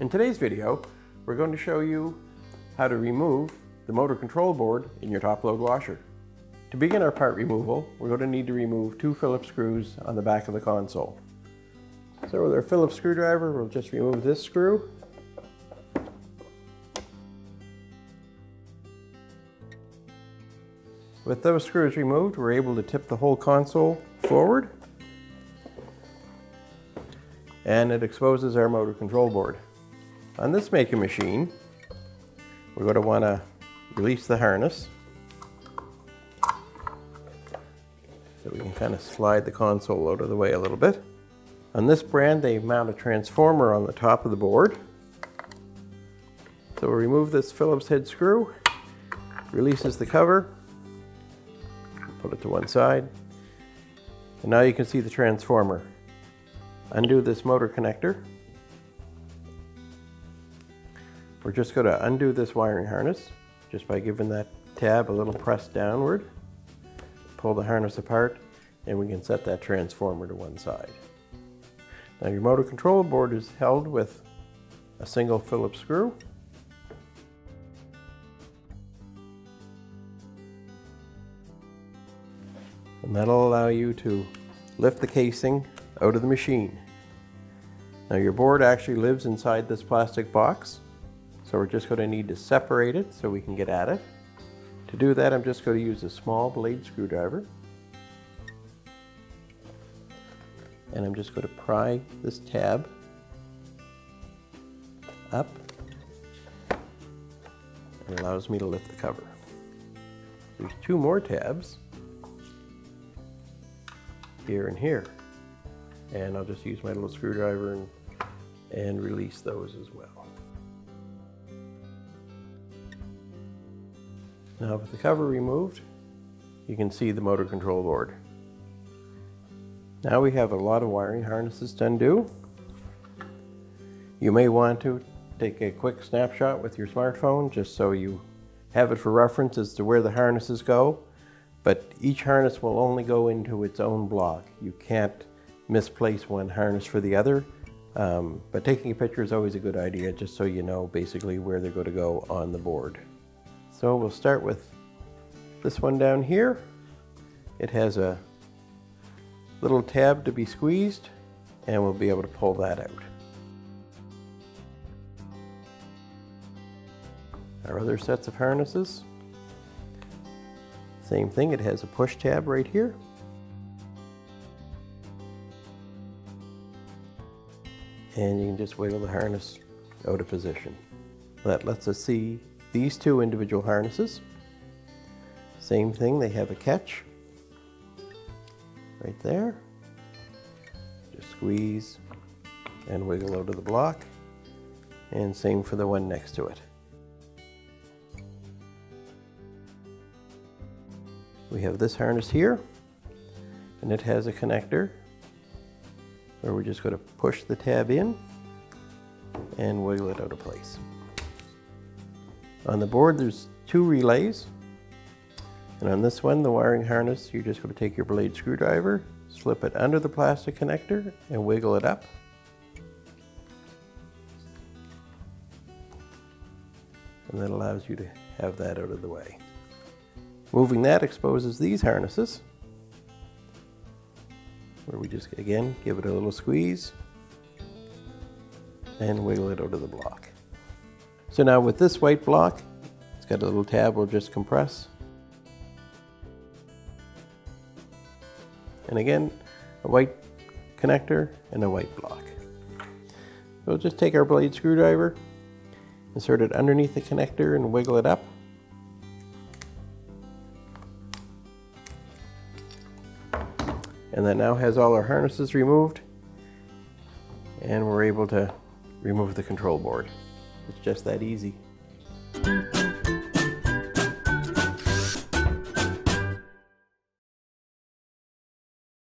In today's video, we're going to show you how to remove the motor control board in your top load washer. To begin our part removal, we're going to need to remove 2 Phillips screws on the back of the console. So with our Phillips screwdriver, we'll just remove this screw. With those screws removed, we're able to tip the whole console forward, and it exposes our motor control board. On this maker machine, we're going to want to release the harness so we can kind of slide the console out of the way a little bit. On this brand, they mount a transformer on the top of the board. So we'll remove this Phillips head screw, releases the cover, put it to one side, and now you can see the transformer. Undo this motor connector. We're just going to undo this wiring harness just by giving that tab a little press downward. Pull the harness apart and we can set that transformer to one side. Now your motor control board is held with a single Phillips screw. And that'll allow you to lift the casing out of the machine. Now your board actually lives inside this plastic box, so we're just going to need to separate it so we can get at it. To do that, I'm just going to use a small blade screwdriver. And I'm just going to pry this tab up. It allows me to lift the cover. There's 2 more tabs, here and here. And I'll just use my little screwdriver and release those as well. Now with the cover removed, you can see the motor control board. Now we have a lot of wiring harnesses to undo. You may want to take a quick snapshot with your smartphone just so you have it for reference as to where the harnesses go, but each harness will only go into its own block. You can't misplace one harness for the other, but taking a picture is always a good idea just so you know basically where they're going to go on the board. So we'll start with this one down here. It has a little tab to be squeezed and we'll be able to pull that out. Our other sets of harnesses, same thing, it has a push tab right here. And you can just wiggle the harness out of position. That lets us see these 2 individual harnesses. Same thing, they have a catch right there. Just squeeze and wiggle out of the block. And same for the one next to it. We have this harness here, and it has a connector where we're just going to push the tab in and wiggle it out of place. On the board there's 2 relays, and on this one, the wiring harness, you're just going to take your blade screwdriver, slip it under the plastic connector and wiggle it up. And that allows you to have that out of the way. Moving that exposes these harnesses, where we just, again, give it a little squeeze and wiggle it out of the block. So now with this white block, it's got a little tab we'll just compress. And again, a white connector and a white block. We'll just take our blade screwdriver, insert it underneath the connector and wiggle it up. And that now has all our harnesses removed, and we're able to remove the control board. It's just that easy.